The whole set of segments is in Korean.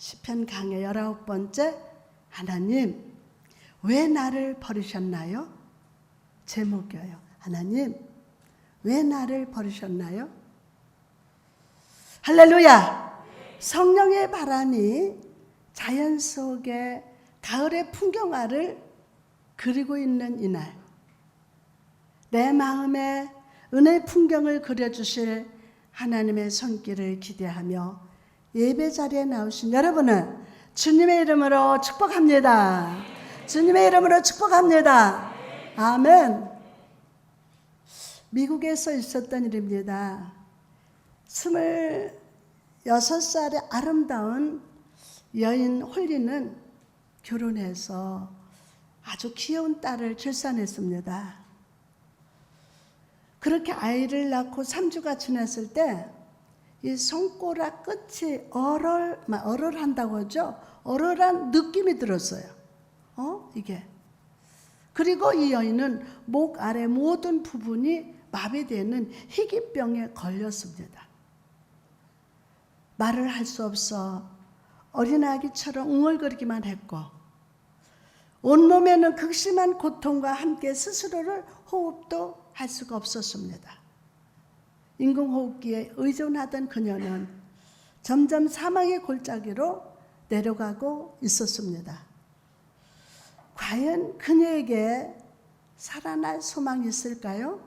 시편 강의 19번째, 하나님 왜 나를 버리셨나요? 제목이에요. 하나님 왜 나를 버리셨나요? 할렐루야! 성령의 바람이 자연 속에 가을의 풍경화를 그리고 있는 이날, 내 마음에 은혜 풍경을 그려주실 하나님의 손길을 기대하며 예배 자리에 나오신 여러분을 주님의 이름으로 축복합니다. 주님의 이름으로 축복합니다. 아멘. 미국에서 있었던 일입니다. 26살의 아름다운 여인 홀리는 결혼해서 아주 귀여운 딸을 출산했습니다. 그렇게 아이를 낳고 3주가 지났을 때 이 손가락 끝이 얼얼한다고 하죠. 얼얼한 느낌이 들었어요. 이게. 그리고 이 여인은 목 아래 모든 부분이 마비되는 희귀병에 걸렸습니다. 말을 할 수 없어 어린아기처럼 웅얼거리기만 했고, 온몸에는 극심한 고통과 함께 스스로를 호흡도 할 수가 없었습니다. 인공호흡기에 의존하던 그녀는 점점 사망의 골짜기로 내려가고 있었습니다. 과연 그녀에게 살아날 소망이 있을까요?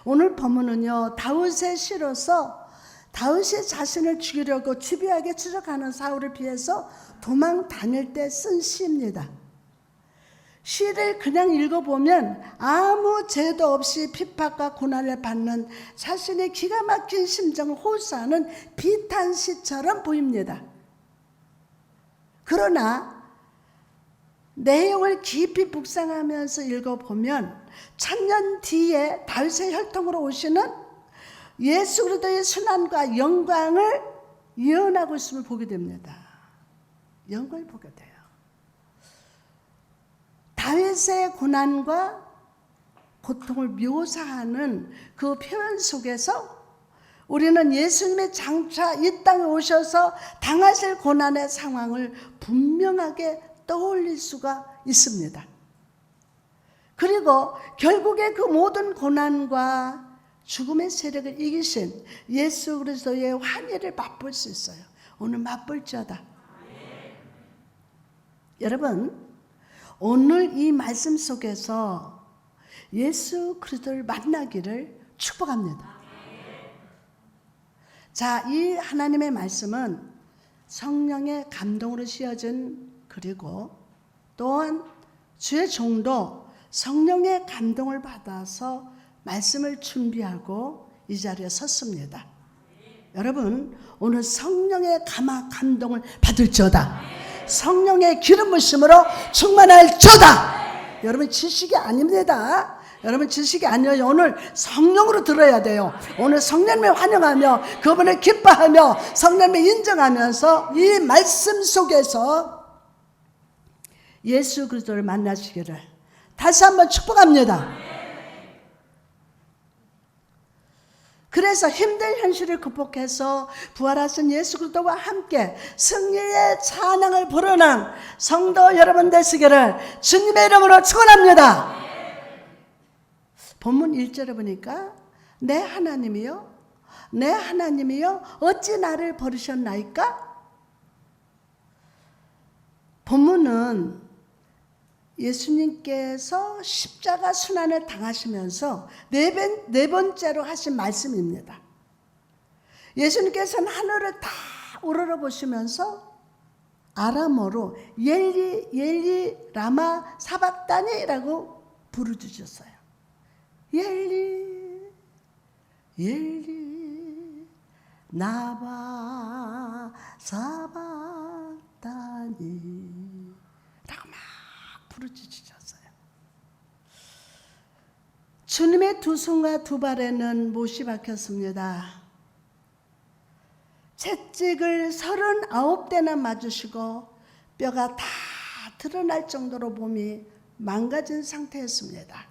오늘 본문은요, 다윗의 시로서 다윗이 자신을 죽이려고 집요하게 추적하는 사울을 피해서 도망 다닐 때 쓴 시입니다. 시를 그냥 읽어보면 아무 죄도 없이 핍박과 고난을 받는 자신의 기가 막힌 심정을 호소하는 비탄시처럼 보입니다. 그러나 내용을 깊이 묵상하면서 읽어보면 1000년 뒤에 다윗의 혈통으로 오시는 예수 그리스도의 순환과 영광을 예언하고 있음을 보게 됩니다. 영광을 보게 돼요. 다윗의 고난과 고통을 묘사하는 그 표현 속에서 우리는 예수님의 장차 이 땅에 오셔서 당하실 고난의 상황을 분명하게 떠올릴 수가 있습니다. 그리고 결국에 그 모든 고난과 죽음의 세력을 이기신 예수 그리스도의 환희를 맛볼 수 있어요. 오늘 맛볼지어다. 여러분, 오늘 이 말씀 속에서 예수 그리스도를 만나기를 축복합니다. 자, 이 하나님의 말씀은 성령의 감동으로 씌어진, 그리고 또한 주의 종도 성령의 감동을 받아서 말씀을 준비하고 이 자리에 섰습니다. 여러분, 오늘 성령의 감동을 받을지어다. 성령의 기름 부으심으로 충만할지어다. 여러분, 지식이 아닙니다. 여러분, 지식이 아니에요. 오늘 성령으로 들어야 돼요. 오늘 성령님을 환영하며 그분을 기뻐하며 성령님을 인정하면서 이 말씀 속에서 예수 그리스도를 만나시기를 다시 한번 축복합니다. 그래서 힘든 현실을 극복해서 부활하신 예수 그리스도와 함께 승리의 찬양을 부르는 성도 여러분 되시기를 주님의 이름으로 축원합니다. 본문 1절에 보니까 내 하나님이여, 내 하나님이여 어찌 나를 버리셨나이까? 본문은 예수님께서 십자가 순환을 당하시면서 네 번째로 하신 말씀입니다. 예수님께서는 하늘을 다 우러러보시면서 아람어로 엘리 엘리 라마 사박다니라고 부르주셨어요. 엘리 엘리 나바 사박다니 라고 막 부르짖으셨어요. 주님의 두 손과 두 발에는 못이 박혔습니다. 채찍을 39대나 맞으시고 뼈가 다 드러날 정도로 몸이 망가진 상태였습니다.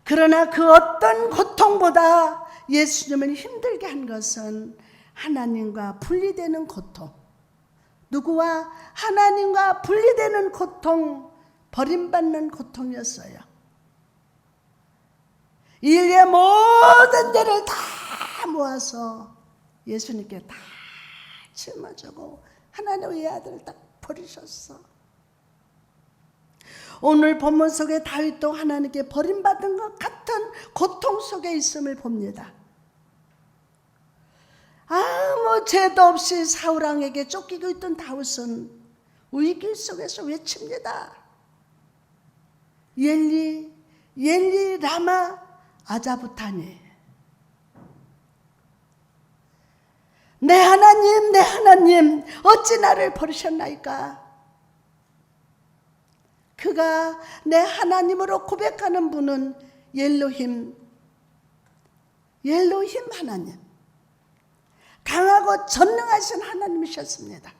그러나 그 어떤 고통보다 예수님을 힘들게 한 것은 하나님과 분리되는 고통, 누구와 하나님과 분리되는 고통, 버림받는 고통이었어요. 인류의 모든 죄를 다 모아서 예수님께 다 짊어지고 하나님의 아들을 딱 버리셨어. 오늘 본문 속에 다윗도 하나님께 버림받은 것 같은 고통 속에 있음을 봅니다. 아무 죄도 없이 사울왕에게 쫓기고 있던 다윗은 위기 속에서 외칩니다. 엘리 엘리 라마 아자부타니, 내 하나님 내 하나님 어찌 나를 버리셨나이까. 그가 내 하나님으로 고백하는 분은 엘로힘 하나님, 강하고 전능하신 하나님이셨습니다.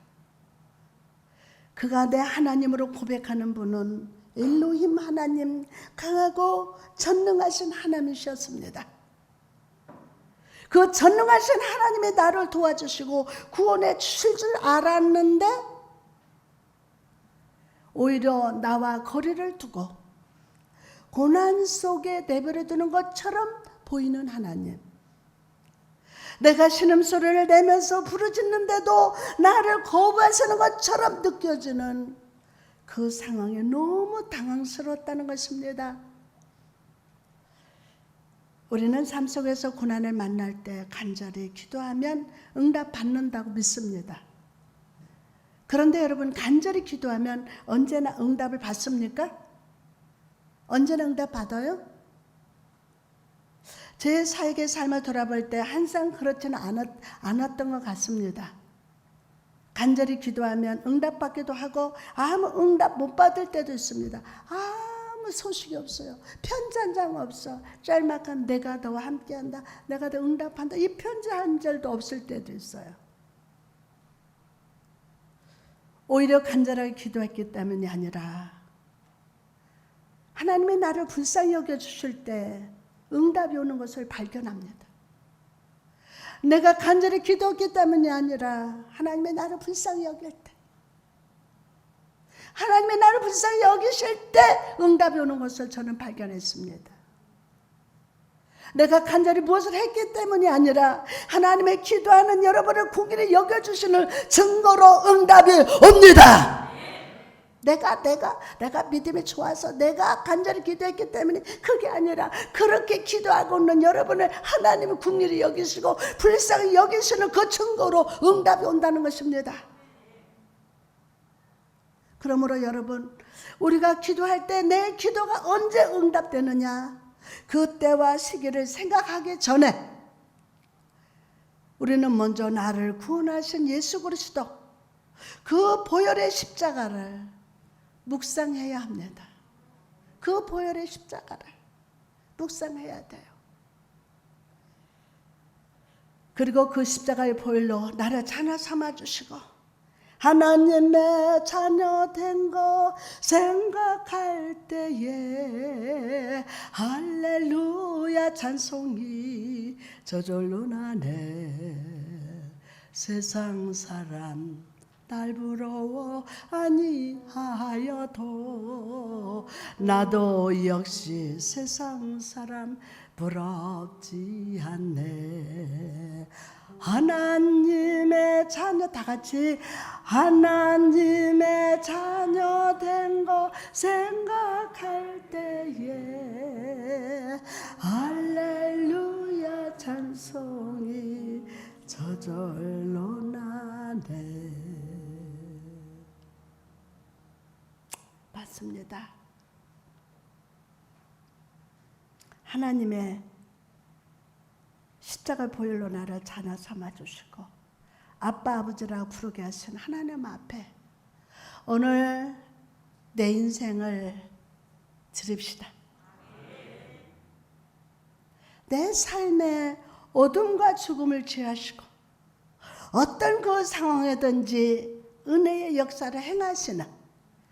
그가 내 하나님으로 고백하는 분은 엘로힘 하나님, 강하고 전능하신 하나님이셨습니다. 그 전능하신 하나님이 나를 도와주시고 구원해 주실 줄 알았는데 오히려 나와 거리를 두고 고난 속에 내버려 두는 것처럼 보이는 하나님, 내가 신음소리를 내면서 부르짖는데도 나를 거부하시는 것처럼 느껴지는 그 상황에 너무 당황스러웠다는 것입니다. 우리는 삶 속에서 고난을 만날 때 간절히 기도하면 응답받는다고 믿습니다. 그런데 여러분, 간절히 기도하면 언제나 응답을 받습니까? 언제나 응답 받아요? 제 사역의 삶을 돌아볼 때 항상 그렇지는 않았던 것 같습니다. 간절히 기도하면 응답받기도 하고 아무 응답 못 받을 때도 있습니다. 아무 소식이 없어요. 편지 한 장 없어. 짤막한 내가 너와 함께한다, 내가 너 응답한다, 이 편지 한 절도 없을 때도 있어요. 오히려 간절하게 기도했기 때문이 아니라 하나님이 나를 불쌍히 여겨주실 때 응답이 오는 것을 발견합니다. 내가 간절히 기도했기 때문이 아니라 하나님이 나를 불쌍히 여길 때, 하나님이 나를 불쌍히 여기실 때 응답이 오는 것을 저는 발견했습니다. 내가 간절히 무엇을 했기 때문이 아니라 하나님의 기도하는 여러분을 궁일히 여겨주시는 증거로 응답이 옵니다. 내가 믿음이 좋아서 내가 간절히 기도했기 때문에 그게 아니라 그렇게 기도하고 있는 여러분을 하나님은 긍휼히 여기시고 불쌍히 여기시는 그 증거로 응답이 온다는 것입니다. 그러므로 여러분, 우리가 기도할 때 내 기도가 언제 응답되느냐, 그 때와 시기를 생각하기 전에 우리는 먼저 나를 구원하신 예수 그리스도, 그 보혈의 십자가를 묵상해야 합니다. 그 보혈의 십자가를 묵상해야 돼요. 그리고 그 십자가의 보혈로 나를 자녀 삼아주시고 하나님의 자녀 된 거 생각할 때에 할렐루야 찬송이 저절로 나네. 세상 사람 날 부러워 아니하여도 나도 역시 세상 사람 부럽지 않네. 하나님의 자녀, 다 같이 하나님의 자녀 된 거 생각할 때에 할렐루야 찬송이 저절로 나네. 맞습니다. 하나님의 십자가 보혈로 나를 자녀 삼아주시고 아빠 아버지라고 부르게 하신 하나님 앞에 오늘 내 인생을 드립시다. 내 삶의 어둠과 죽음을 지하시고 어떤 그 상황에든지 은혜의 역사를 행하시는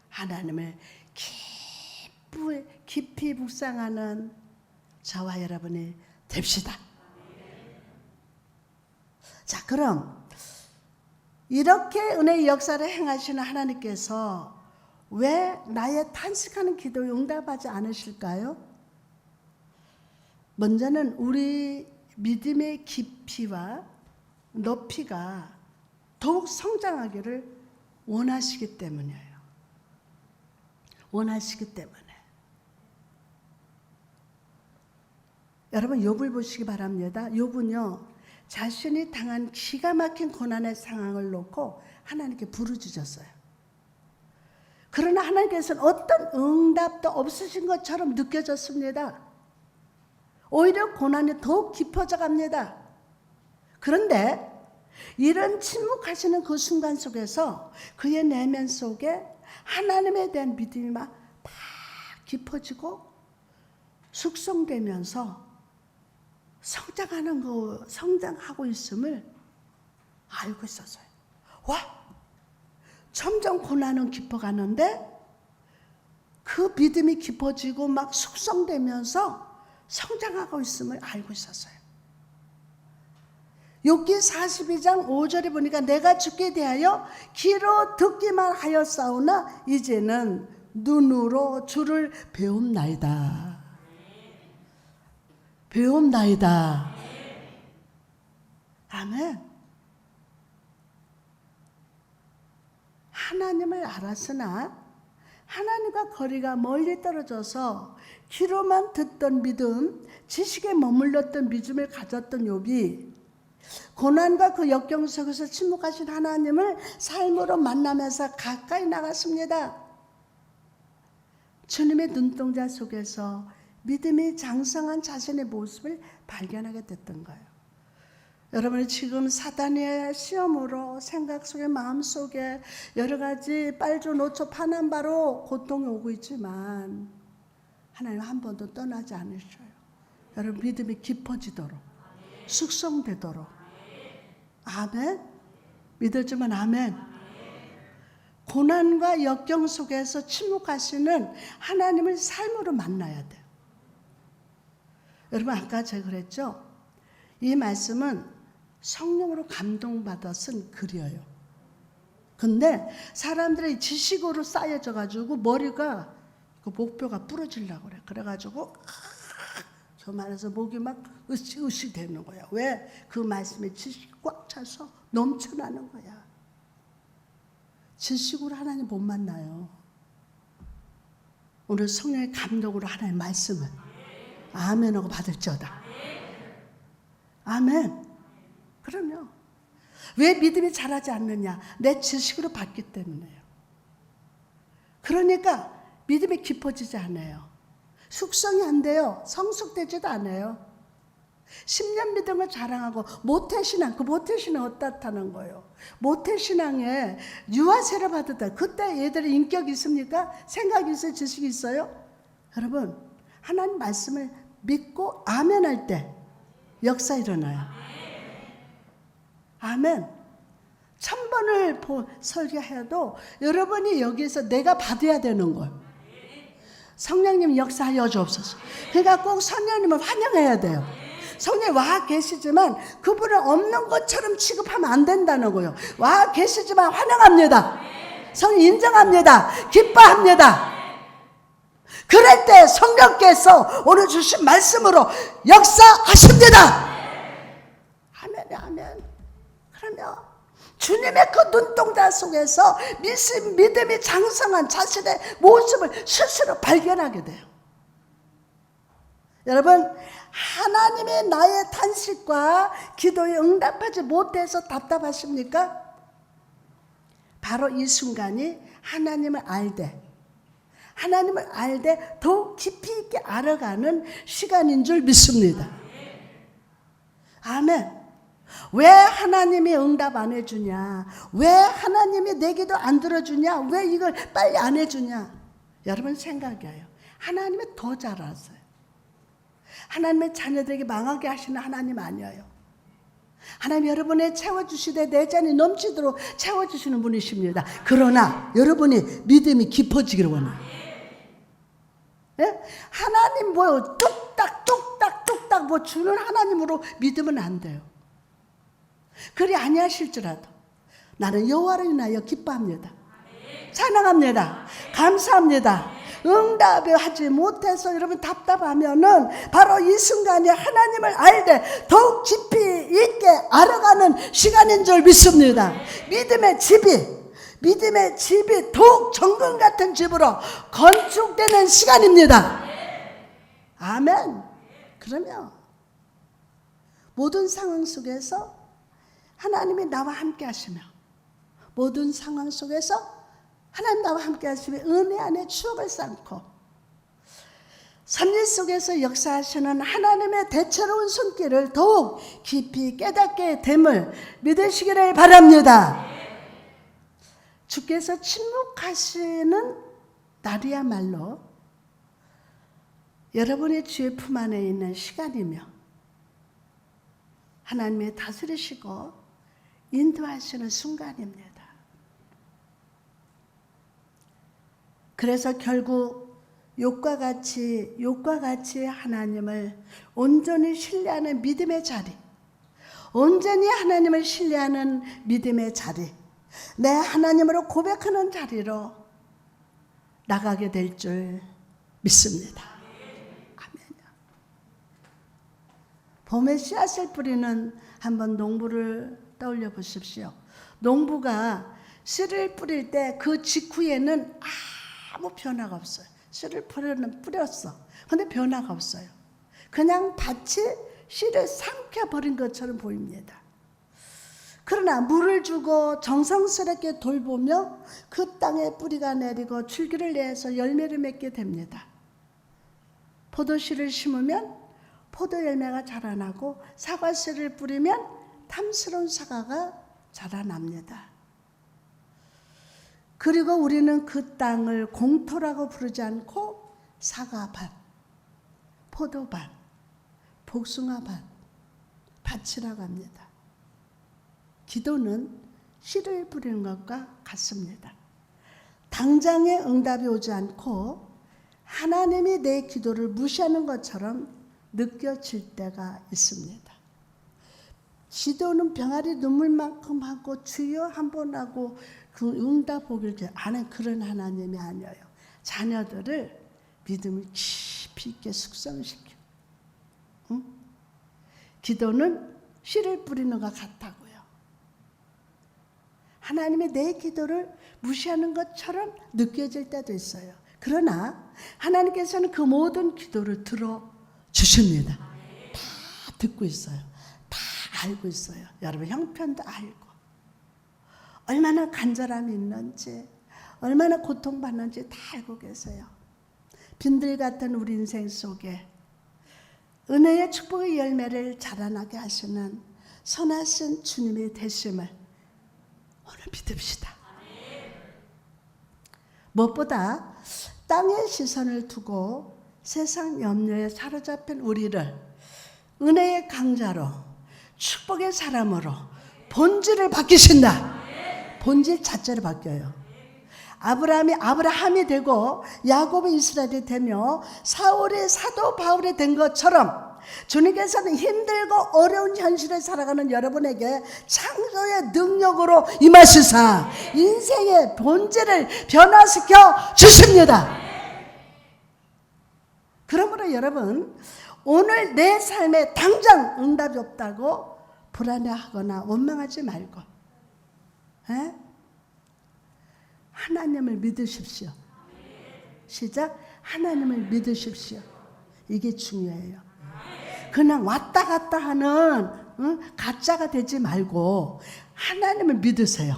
하나님을 깊이 묵상하는 저와 여러분이 됩시다. 자, 그럼 이렇게 은혜의 역사를 행하시는 하나님께서 왜 나의 탄식하는 기도에 응답하지 않으실까요? 먼저는 우리 믿음의 깊이와 높이가 더욱 성장하기를 원하시기 때문이에요. 원하시기 때문에. 여러분 욥을 보시기 바랍니다. 욥은요, 자신이 당한 기가 막힌 고난의 상황을 놓고 하나님께 부르짖었어요. 그러나 하나님께서는 어떤 응답도 없으신 것처럼 느껴졌습니다. 오히려 고난이 더욱 깊어져 갑니다. 그런데 이런 침묵하시는 그 순간 속에서 그의 내면 속에 하나님에 대한 믿음이 막 깊어지고 숙성되면서 성장하고 있음을 알고 있었어요. 와! 점점 고난은 깊어가는데 그 믿음이 깊어지고 막 숙성되면서 성장하고 있음을 알고 있었어요. 욥기 42장 5절에 보니까 내가 주께 대하여 귀로 듣기만 하였사오나 이제는 눈으로 주를 배움나이다. 배움나이다. 아멘. 하나님을 알았으나 하나님과 거리가 멀리 떨어져서 귀로만 듣던 믿음, 지식에 머물렀던 믿음을 가졌던 욥이 고난과 그 역경 속에서 침묵하신 하나님을 삶으로 만나면서 가까이 나갔습니다. 주님의 눈동자 속에서 믿음이 장성한 자신의 모습을 발견하게 됐던 거예요. 여러분이 지금 사단의 시험으로 생각 속에 마음 속에 여러 가지 빨주 노초 파난바로 고통이 오고 있지만 하나님 한 번도 떠나지 않으셔요. 여러분 믿음이 깊어지도록 숙성되도록. 아멘. 믿어주면 아멘. 고난과 역경 속에서 침묵하시는 하나님을 삶으로 만나야 돼요. 여러분 아까 제가 그랬죠. 이 말씀은 성령으로 감동받아 쓴 글이에요. 근데 사람들의 지식으로 쌓여져 가지고 머리가 그 목뼈가 부러지려고 그래. 그래가지고 저 말에서 목이 막 으쌰으쌰 되는 거야. 왜? 그 말씀에 지식이 꽉 차서 넘쳐나는 거야. 지식으로 하나님 못 만나요. 오늘 성령의 감동으로 하나님 말씀을 아멘하고 받을지어다. 아멘. 그럼요. 왜 믿음이 자라지 않느냐? 내 지식으로 받기 때문에요. 그러니까 믿음이 깊어지지 않아요. 숙성이 안 돼요. 성숙되지도 않아요. 10년 믿음을 자랑하고 모태신앙, 그 모태신앙 어떻다는 거예요. 모태신앙에 유아세를 받았다. 그때 얘들이 인격이 있습니까? 생각이 있어요? 지식이 있어요? 여러분 하나님 말씀을 믿고 아멘할 때 역사 일어나요. 아멘. 1000번을 설교해도 여러분이 여기서 내가 받아야 되는 거예요. 성령님 역사하여 주옵소서. 그러니까 꼭 성령님을 환영해야 돼요. 성령이 와 계시지만 그분은 없는 것처럼 취급하면 안 된다는 거예요. 와 계시지만 환영합니다. 성령 인정합니다. 기뻐합니다. 그럴 때 성령께서 오늘 주신 말씀으로 역사하십니다. 아멘, 아멘. 그러면 주님의 그 눈동자 속에서 믿음이 장성한 자신의 모습을 스스로 발견하게 돼요. 여러분 하나님의 나의 탄식과 기도에 응답하지 못해서 답답하십니까? 바로 이 순간이 하나님을 알되 더욱 깊이 있게 알아가는 시간인 줄 믿습니다. 아멘. 왜 하나님이 응답 안 해주냐? 왜 하나님이 내 기도 안 들어주냐? 왜 이걸 빨리 안 해주냐? 여러분 생각이에요. 하나님이 더 잘 아세요. 하나님의 자녀들에게 망하게 하시는 하나님 아니에요. 하나님 여러분의 채워주시되 내 잔이 넘치도록 채워주시는 분이십니다. 그러나 여러분이 믿음이 깊어지기를 원해요. 네? 하나님 뭐 뚝딱 뭐 주는 하나님으로 믿으면 안 돼요. 그리 아니하실지라도 나는 여호와로 인하여 기뻐합니다. 찬양합니다. 감사합니다. 응답하지 못해서 여러분 답답하면은 바로 이 순간에 하나님을 알되 더욱 깊이 있게 알아가는 시간인 줄 믿습니다. 믿음의 집이 더욱 정금 같은 집으로 건축되는 시간입니다. 아멘. 그러면 모든 상황 속에서 하나님이 나와 함께 하시며, 모든 상황 속에서 하나님 나와 함께 하시며 은혜 안에 추억을 쌓고 섭리 속에서 역사하시는 하나님의 대체로운 손길을 더욱 깊이 깨닫게 됨을 믿으시기를 바랍니다. 주께서 침묵하시는 날이야말로 여러분의 주의 품 안에 있는 시간이며 하나님의 다스리시고 인도하시는 순간입니다. 그래서 결국 욕과 같이 하나님을 온전히 신뢰하는 믿음의 자리, 온전히 하나님을 신뢰하는 믿음의 자리, 내 하나님으로 고백하는 자리로 나가게 될 줄 믿습니다. 아멘. 봄에 씨앗을 뿌리는 한번 농부를 떠올려 보십시오. 농부가 씨를 뿌릴 때 그 직후에는 아무 변화가 없어요. 씨를 뿌렸어. 그런데 변화가 없어요. 그냥 밭이 씨를 삼켜버린 것처럼 보입니다. 그러나 물을 주고 정성스럽게 돌보며 그 땅에 뿌리가 내리고 줄기를 내서 열매를 맺게 됩니다. 포도씨를 심으면 포도 열매가 자라나고 사과씨를 뿌리면 탐스러운 사과가 자라납니다. 그리고 우리는 그 땅을 공토라고 부르지 않고 사과밭, 포도밭, 복숭아밭, 밭이라고 합니다. 기도는 씨를 뿌리는 것과 같습니다. 당장의 응답이 오지 않고 하나님이 내 기도를 무시하는 것처럼 느껴질 때가 있습니다. 기도는 병아리 눈물만큼 하고 주여 한번 하고 그 응답 보길 아는 그런 하나님이 아니에요. 자녀들을 믿음을 깊이 있게 숙성시켜. 응? 기도는 씨를 뿌리는 것 같다고요. 하나님이 내 기도를 무시하는 것처럼 느껴질 때도 있어요. 그러나 하나님께서는 그 모든 기도를 들어주십니다. 다 듣고 있어요. 다 알고 있어요. 여러분 형편도 알고 얼마나 간절함이 있는지 얼마나 고통받는지 다 알고 계세요. 빈들 같은 우리 인생 속에 은혜의 축복의 열매를 자라나게 하시는 선하신 주님의 되심을 오늘 믿읍시다. 무엇보다 땅의 시선을 두고 세상 염려에 사로잡힌 우리를 은혜의 강자로 축복의 사람으로 본질을 바뀌신다. 본질 자체를 바뀌어요. 아브라함이 되고 야곱이 이스라엘이 되며 사울이 사도 바울이 된 것처럼 주님께서는 힘들고 어려운 현실에 살아가는 여러분에게 창조의 능력으로 임하시사 인생의 본질을 변화시켜 주십니다. 그러므로 여러분 오늘 내 삶에 당장 응답이 없다고 불안해하거나 원망하지 말고 하나님을 믿으십시오. 시작. 하나님을 믿으십시오. 이게 중요해요. 그냥 왔다 갔다 하는 가짜가 되지 말고 하나님을 믿으세요.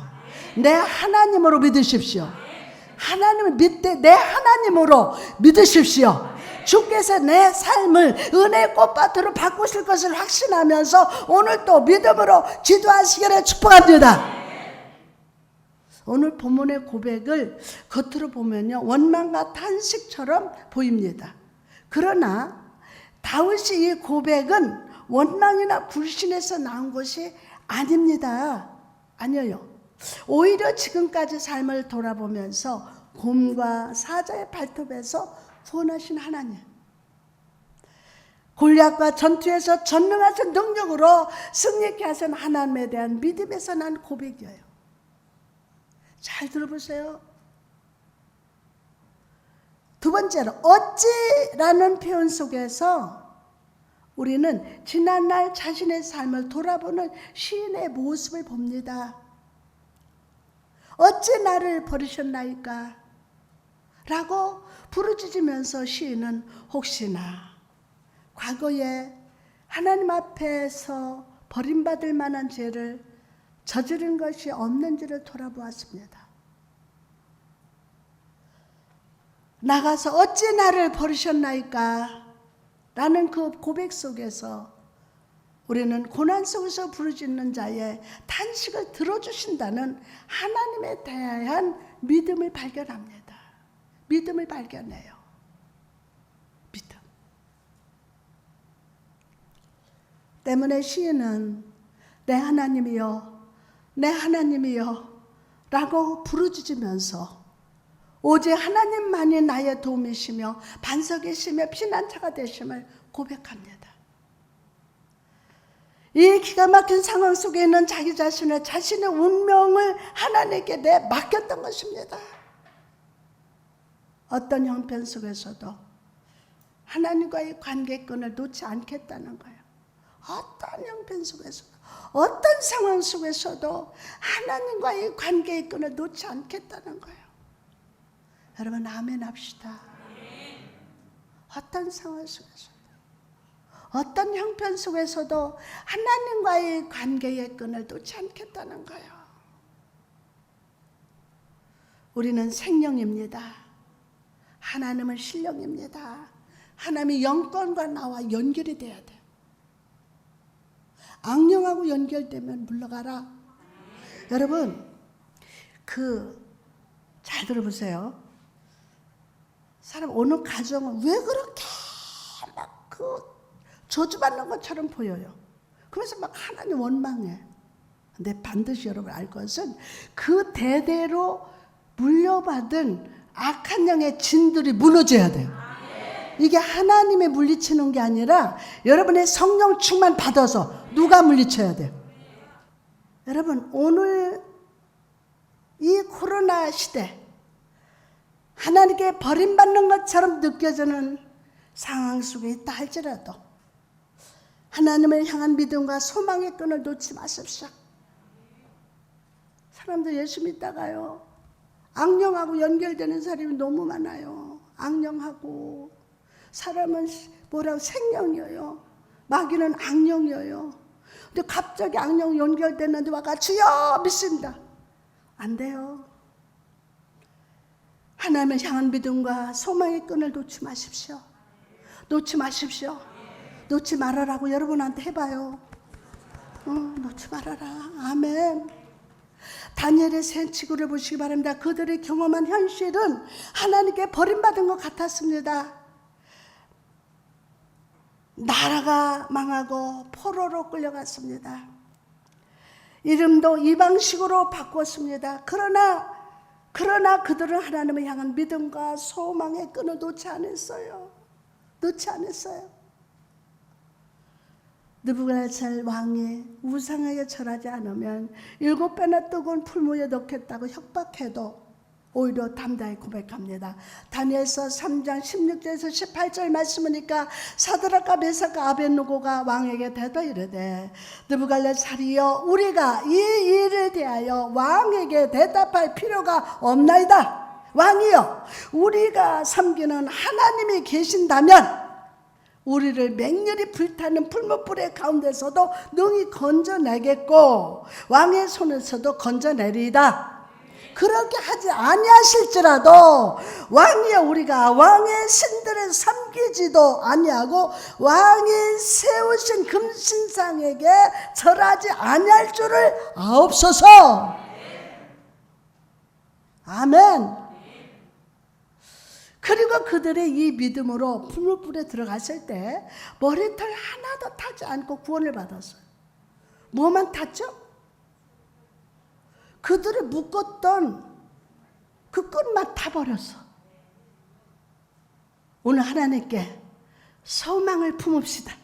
내 하나님으로 믿으십시오. 하나님을 믿되 내 하나님으로 믿으십시오. 주께서 내 삶을 은혜의 꽃밭으로 바꾸실 것을 확신하면서 오늘 또 믿음으로 기도하시기를 축복합니다. 오늘 본문의 고백을 겉으로 보면요 원망과 탄식처럼 보입니다. 그러나 다윗이 이 고백은 원망이나 불신에서 나온 것이 아닙니다. 아니에요. 오히려 지금까지 삶을 돌아보면서 곰과 사자의 발톱에서 구원하신 하나님, 골리앗과 전투에서 전능하신 능력으로 승리케 하신 하나님에 대한 믿음에서 난 고백이에요. 잘 들어보세요. 두 번째로 어찌라는 표현 속에서 우리는 지난날 자신의 삶을 돌아보는 시인의 모습을 봅니다. 어찌 나를 버리셨나이까? 라고 부르짖으면서 시인은 혹시나 과거에 하나님 앞에서 버림받을 만한 죄를 저지른 것이 없는지를 돌아보았습니다. 나가서 어찌 나를 버리셨나이까? 라는 그 고백 속에서 우리는 고난 속에서 부르짖는 자의 탄식을 들어주신다는 하나님에 대한 믿음을 발견합니다. 믿음을 발견해요. 믿음. 때문에 시인은 내 하나님이여, 내 하나님이여 라고 부르짖으면서 오직 하나님만이 나의 도움이시며 반석이시며 피난처가 되심을 고백합니다. 이 기가 막힌 상황 속에 있는 자기 자신을, 자신의 운명을 하나님께 맡겼던 것입니다. 어떤 형편 속에서도 하나님과의 관계권을 놓지 않겠다는 거예요. 어떤 형편 속에서도, 어떤 상황 속에서도 하나님과의 관계의 끈을 놓지 않겠다는 거예요. 여러분 아멘 합시다. 어떤 상황 속에서도, 어떤 형편 속에서도 하나님과의 관계의 끈을 놓지 않겠다는 거예요. 우리는 생명입니다. 하나님은 신령입니다. 하나님의 영권과 나와 연결이 돼야 돼요. 악령하고 연결되면 물러가라. 여러분 잘 들어보세요. 사람 어느 가정은 왜 그렇게 막 저주받는 것처럼 보여요. 그래서 막 하나님 원망해. 근데 반드시 여러분 알 것은 그 대대로 물려받은 악한 영의 진들이 무너져야 돼요. 이게 하나님이 물리치는 게 아니라 여러분의 성령 충만 받아서 누가 물리쳐야 돼요. 여러분 오늘 이 코로나 시대 하나님께 버림받는 것처럼 느껴지는 상황 속에 있다 할지라도 하나님을 향한 믿음과 소망의 끈을 놓지 마십시오. 사람들 예수 믿다가요 악령하고 연결되는 사람이 너무 많아요. 악령하고 사람은 생명이에요. 마귀는 악령이에요. 근데 갑자기 악령 연결됐는데 와가 주여 믿습니다. 안 돼요. 하나님을 향한 믿음과 소망의 끈을 놓지 마십시오. 놓지 마십시오. 놓지 말아라고 여러분한테 해봐요. 놓지 말아라. 아멘. 다니엘의 새 치구를 보시기 바랍니다. 그들이 경험한 현실은 하나님께 버림받은 것 같았습니다. 나라가 망하고 포로로 끌려갔습니다. 이름도 이방식으로 바꿨습니다. 그러나 그들은 하나님을 향한 믿음과 소망의 끈을 놓지 않았어요. 놓지 않았어요. 느부갓네살 왕이 우상에게 절하지 않으면 7배나 뜨거운 풀무에 넣겠다고 협박해도 오히려 담대히 고백합니다. 다니엘서 3장 16절에서 18절 말씀이니까 사드락과 메삭과 아벳느고가 왕에게 대답 이르되 느부갓네살이여 우리가 이 일에 대하여 왕에게 대답할 필요가 없나이다. 왕이여 우리가 섬기는 하나님이 계신다면 우리를 맹렬히 불타는 풀무불의 가운데서도 능히 건져내겠고 왕의 손에서도 건져내리이다. 그렇게 하지 아니하실지라도 왕이여 우리가 왕의 신들을 섬기지도 아니하고 왕이 세우신 금신상에게 절하지 아니할 줄을 아옵소서. 아멘. 그리고 그들의 이 믿음으로 풀무불에 들어갔을 때 머리털 하나도 타지 않고 구원을 받았어요. 뭐만 탔죠? 그들을 묶었던 그 끈만 타버렸어. 오늘 하나님께 소망을 품읍시다.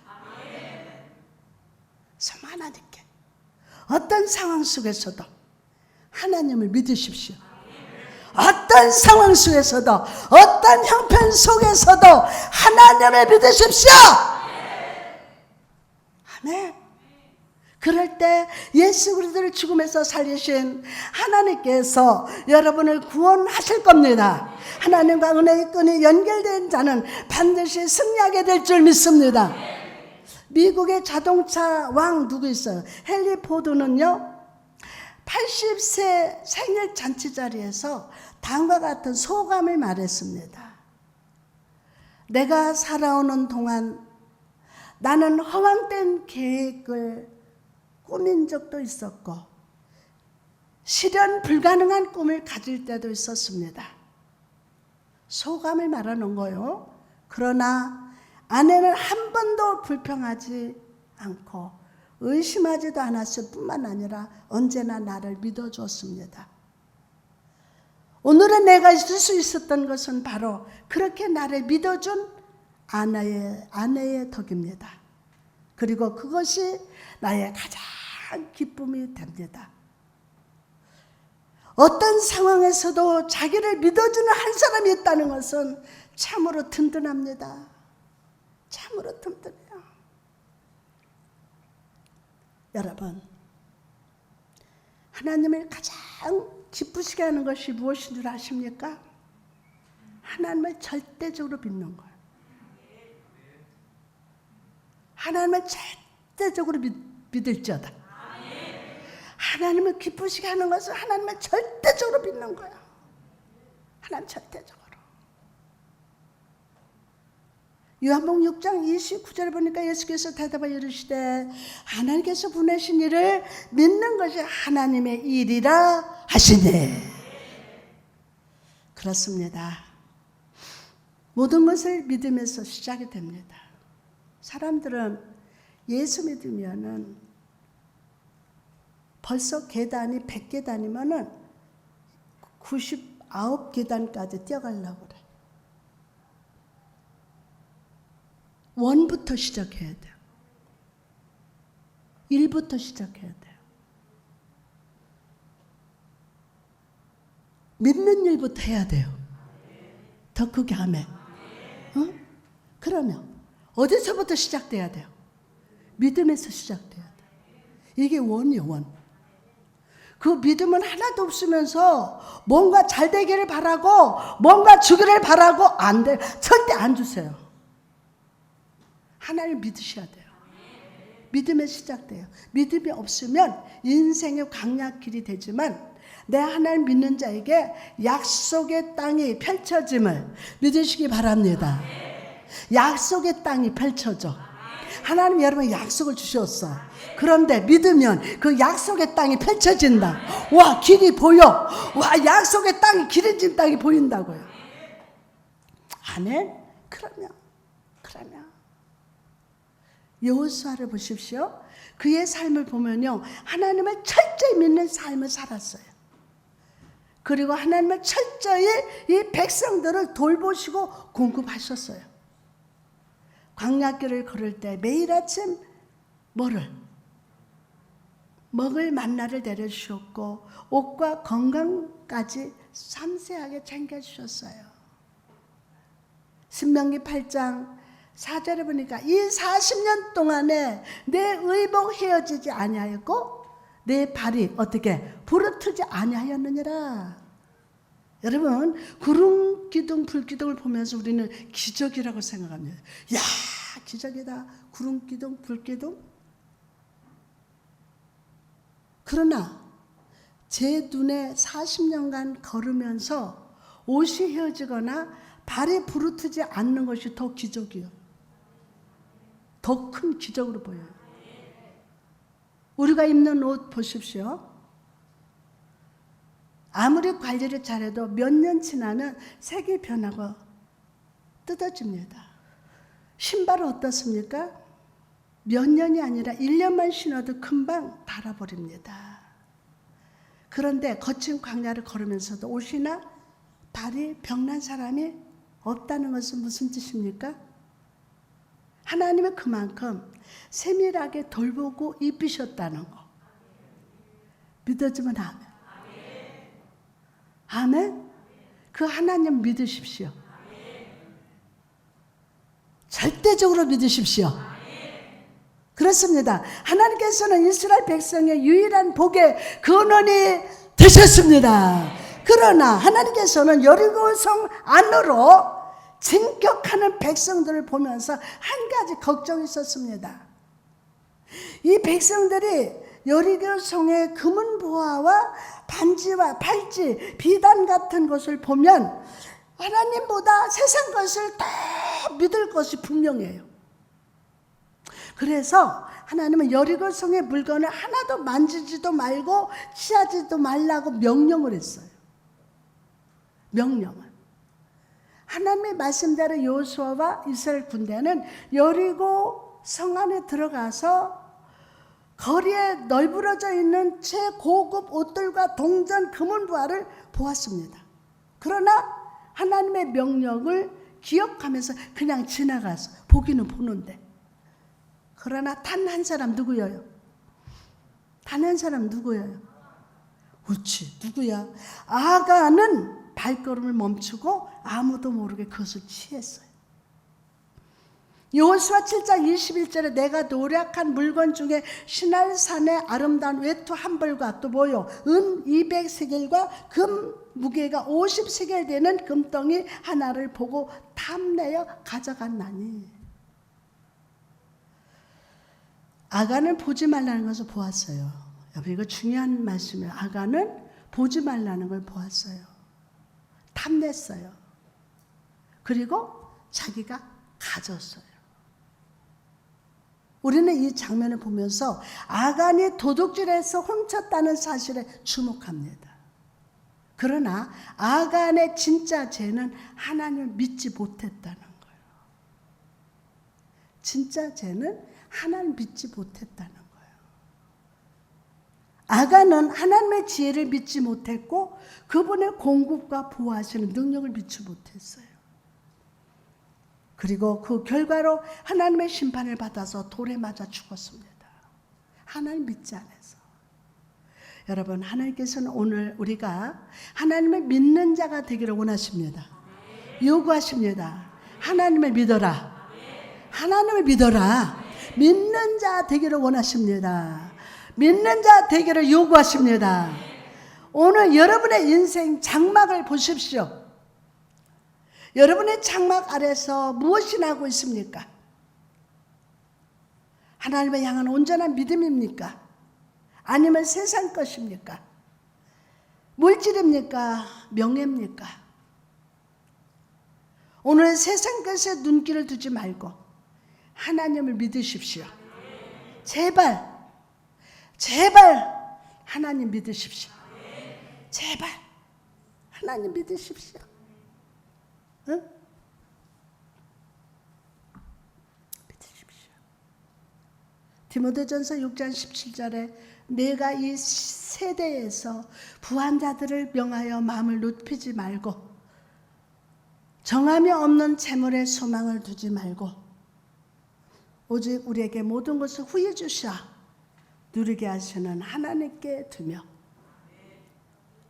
소망 하나님께. 어떤 상황 속에서도 하나님을 믿으십시오. 어떤 상황 속에서도, 어떤 형편 속에서도 하나님을 믿으십시오. 아멘. 그럴 때 예수 그리스도를 죽음에서 살리신 하나님께서 여러분을 구원하실 겁니다. 하나님과 은혜의 끈이 연결된 자는 반드시 승리하게 될 줄 믿습니다. 미국의 자동차 왕 누구 있어요? 헨리 포드는요, 80세 생일 잔치 자리에서 다음과 같은 소감을 말했습니다. 내가 살아오는 동안 나는 허황된 계획을 꾸민 적도 있었고 실현 불가능한 꿈을 가질 때도 있었습니다. 소감을 말하는 거요. 그러나 아내는 한 번도 불평하지 않고 의심하지도 않았을 뿐만 아니라 언제나 나를 믿어줬습니다. 오늘은 내가 있을 수 있었던 것은 바로 그렇게 나를 믿어준 아내의 덕입니다. 그리고 그것이 나의 가장 기쁨이 됩니다. 어떤 상황에서도 자기를 믿어주는 한 사람이 있다는 것은 참으로 든든합니다. 참으로 든든해요. 여러분, 하나님을 가장 기쁘시게 하는 것이 무엇인 줄 아십니까? 하나님을 절대적으로 믿는 거예요. 하나님을 절대적으로 믿을지어다. 하나님을 기쁘시게 하는 것은 하나님을 절대적으로 믿는 거예요. 하나님 절대적으로. 요한복음 6장 29절에 보니까 예수께서 대답하여 이르시되 하나님께서 보내신 이를 믿는 것이 하나님의 일이라 하시니. 그렇습니다. 모든 것을 믿음에서 시작이 됩니다. 사람들은 예수 믿으면은 벌써 계단이 100계단이면은 99계단까지 뛰어가려고 그래. 원부터 시작해야 돼요. 1부터 시작해야 돼요. 믿는 일부터 해야 돼요. 더 크게 하면. 그러면 어디서부터 시작돼야 돼요? 믿음에서 시작돼야 돼요. 이게 원이에요, 원. 그 믿음은 하나도 없으면서 뭔가 잘 되기를 바라고 뭔가 주기를 바라고 안 돼. 절대 안 주세요. 하나님을 믿으셔야 돼요. 믿음에 시작돼요. 믿음이 없으면 인생의 광야길이 되지만 내 하나님 믿는 자에게 약속의 땅이 펼쳐짐을 믿으시기 바랍니다. 약속의 땅이 펼쳐져. 하나님 여러분 약속을 주셨어. 그런데 믿으면 그 약속의 땅이 펼쳐진다. 와, 길이 보여. 와, 약속의 땅이 길어진 땅이 보인다고요. 아멘? 그러면 여호수아를 보십시오. 그의 삶을 보면요, 하나님을 철저히 믿는 삶을 살았어요. 그리고 하나님을 철저히 이 백성들을 돌보시고 공급하셨어요. 광야길을 걸을 때 매일 아침 먹을 만나를 내려주셨고 옷과 건강까지 섬세하게 챙겨주셨어요. 신명기 8장 4절에 보니까 이 40년 동안에 내 의복 헤어지지 아니하였고 내 발이 어떻게 부르트지 아니하였느니라. 여러분, 구름 기둥 불기둥을 보면서 우리는 기적이라고 생각합니다. 야, 기적이다. 구름 기둥 불기둥. 그러나 제 눈에 40년간 걸으면서 옷이 헤어지거나 발이 부르트지 않는 것이 더 기적이에요. 더 큰 기적으로 보여요. 우리가 입는 옷 보십시오. 아무리 관리를 잘해도 몇 년 지나면 색이 변하고 뜯어집니다. 신발은 어떻습니까? 몇 년이 아니라 1년만 신어도 금방 닳아버립니다. 그런데 거친 광야를 걸으면서도 옷이나 발이 병난 사람이 없다는 것은 무슨 뜻입니까? 하나님은 그만큼 세밀하게 돌보고 입히셨다는 거. 믿어지면 아멘. 아멘. 그 하나님 믿으십시오. 절대적으로 믿으십시오. 그렇습니다. 하나님께서는 이스라엘 백성의 유일한 복의 근원이 되셨습니다. 그러나 하나님께서는 여리고 성 안으로 진격하는 백성들을 보면서 한 가지 걱정이 있었습니다. 이 백성들이 여리고 성의 금은 보화와 반지와 팔찌, 비단 같은 것을 보면 하나님보다 세상 것을 더 믿을 것이 분명해요. 그래서 하나님은 여리고 성의 물건을 하나도 만지지도 말고 취하지도 말라고 명령을 했어요. 명령을. 하나님의 말씀대로 여호수아와 이스라엘 군대는 여리고 성 안에 들어가서 거리에 널브러져 있는 최고급 옷들과 동전 금은보화를 보았습니다. 그러나 하나님의 명령을 기억하면서 그냥 지나가서 보기는 보는데, 그러나 단 한 사람 누구예요? 단 한 사람 누구예요? 그렇지, 누구야? 아가는 발걸음을 멈추고 아무도 모르게 그것을 취했어요. 여호수아 7장 21절에 내가 노력한 물건 중에 시날산의 아름다운 외투 한 벌과 또 뭐요? 은 200세겔과 금 무게가 50세겔 되는 금덩이 하나를 보고 탐내어 가져갔나니. 아간은 보지 말라는 것을 보았어요. 여러분, 이거 중요한 말씀이에요. 아간은 보지 말라는 걸 보았어요. 탐냈어요. 그리고 자기가 가졌어요. 우리는 이 장면을 보면서 아간이 도둑질해서 훔쳤다는 사실에 주목합니다. 그러나 아간의 진짜 죄는 하나님을 믿지 못했다는 거예요. 진짜 죄는 하나님을 믿지 못했다는 거예요. 아간은 하나님의 지혜를 믿지 못했고 그분의 공급과 보호하시는 능력을 믿지 못했어요. 그리고 그 결과로 하나님의 심판을 받아서 돌에 맞아 죽었습니다. 하나님 믿지 않아서. 여러분, 하나님께서는 오늘 우리가 하나님을 믿는 자가 되기를 원하십니다. 요구하십니다. 하나님을 믿어라. 하나님을 믿어라. 믿는 자 되기를 원하십니다. 믿는 자 되기를 요구하십니다. 오늘 여러분의 인생 장막을 보십시오. 여러분의 장막 아래서 무엇이 나고 있습니까? 하나님을 향한 온전한 믿음입니까? 아니면 세상 것입니까? 물질입니까? 명예입니까? 오늘 세상 것에 눈길을 두지 말고 하나님을 믿으십시오. 제발, 제발 하나님 믿으십시오. 제발 하나님 믿으십시오. 응? 믿으십시오. 디모데전서 6장 17절에 내가 이 세대에서 부한 자들을 명하여 마음을 높이지 말고 정함이 없는 재물에 소망을 두지 말고 오직 우리에게 모든 것을 후히 주셔 누리게 하시는 하나님께 두며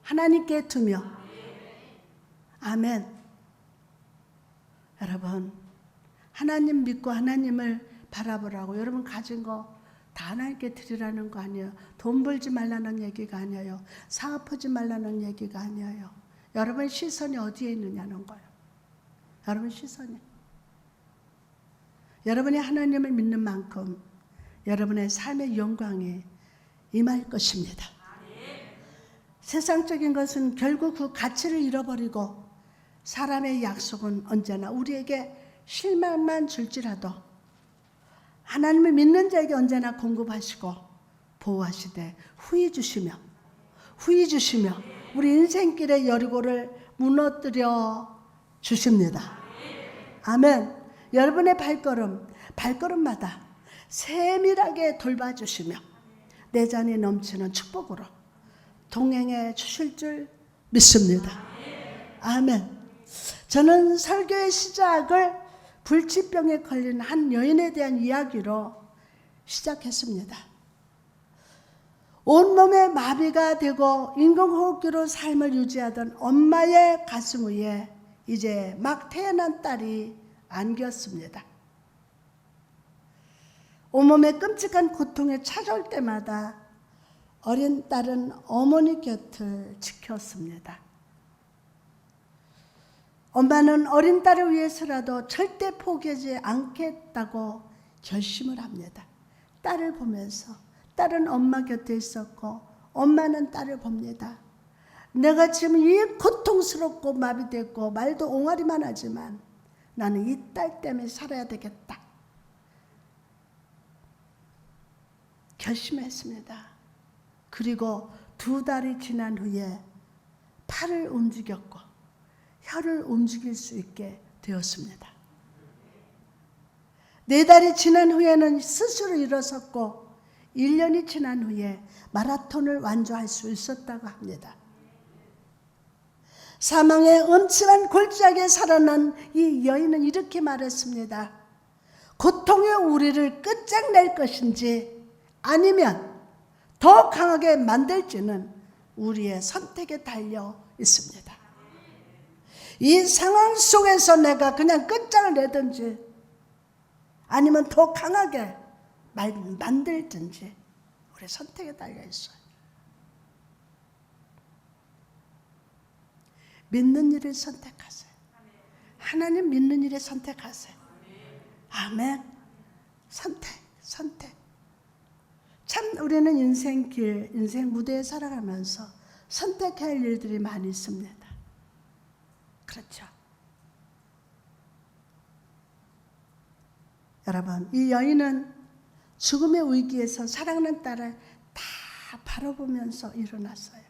하나님께 두며 아멘. 여러분, 하나님 믿고 하나님을 바라보라고 여러분 가진 거 다 하나님께 드리라는 거 아니에요. 돈 벌지 말라는 얘기가 아니에요. 사업하지 말라는 얘기가 아니에요. 여러분 시선이 어디에 있느냐는 거예요. 여러분 시선이. 여러분이 하나님을 믿는 만큼 여러분의 삶의 영광이 임할 것입니다. 세상적인 것은 결국 그 가치를 잃어버리고 사람의 약속은 언제나 우리에게 실망만 줄지라도 하나님을 믿는 자에게 언제나 공급하시고 보호하시되 후히 주시며 우리 인생길의 여리고를 무너뜨려 주십니다. 아멘. 여러분의 발걸음마다 세밀하게 돌봐주시며 내전이 넘치는 축복으로 동행해 주실 줄 믿습니다. 아멘. 저는 설교의 시작을 불치병에 걸린 한 여인에 대한 이야기로 시작했습니다. 온몸에 마비가 되고 인공호흡기로 삶을 유지하던 엄마의 가슴 위에 이제 막 태어난 딸이 안겼습니다. 온몸에 끔찍한 고통에 찾아올 때마다 어린 딸은 어머니 곁을 지켰습니다. 엄마는 어린 딸을 위해서라도 절대 포기하지 않겠다고 결심을 합니다. 딸을 보면서 딸은 엄마 곁에 있었고 엄마는 딸을 봅니다. 내가 지금 이 고통스럽고 마비됐고 말도 옹알이만 하지만 나는 이 딸 때문에 살아야 되겠다. 결심했습니다. 그리고 2달이 지난 후에 팔을 움직였고 혀를 움직일 수 있게 되었습니다. 4달이 지난 후에는 스스로 일어섰고 1년이 지난 후에 마라톤을 완주할 수 있었다고 합니다. 사망의 엄청난 골짜기에 살아난 이 여인은 이렇게 말했습니다. 고통의 우리를 끝장낼 것인지 아니면 더 강하게 만들지는 우리의 선택에 달려 있습니다. 이 상황 속에서 내가 그냥 끝장을 내든지 아니면 더 강하게 만들든지 우리의 선택에 달려 있어요. 믿는 일을 선택하세요. 하나님 믿는 일을 선택하세요. 아멘. 선택. 참 우리는 인생길, 인생 무대에 살아가면서 선택해야 할 일들이 많이 있습니다. 그렇죠. 여러분, 이 여인은 죽음의 위기에서 사랑하는 딸을 다 바라보면서 일어났어요.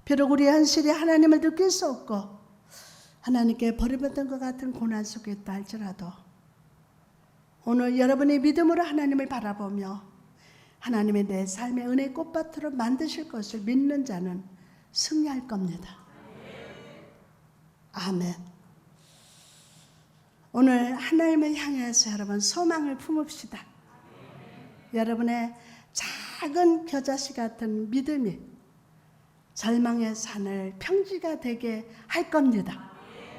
비록 우리 현실이 하나님을 느낄 수 없고 하나님께 버림받은 것 같은 고난 속에 있다 할지라도 오늘 여러분의 믿음으로 하나님을 바라보며 하나님의 내 삶의 은혜의 꽃밭으로 만드실 것을 믿는 자는 승리할 겁니다. 아멘. 오늘 하나님을 향해서 여러분 소망을 품읍시다. 여러분의 작은 겨자씨 같은 믿음이 절망의 산을 평지가 되게 할 겁니다.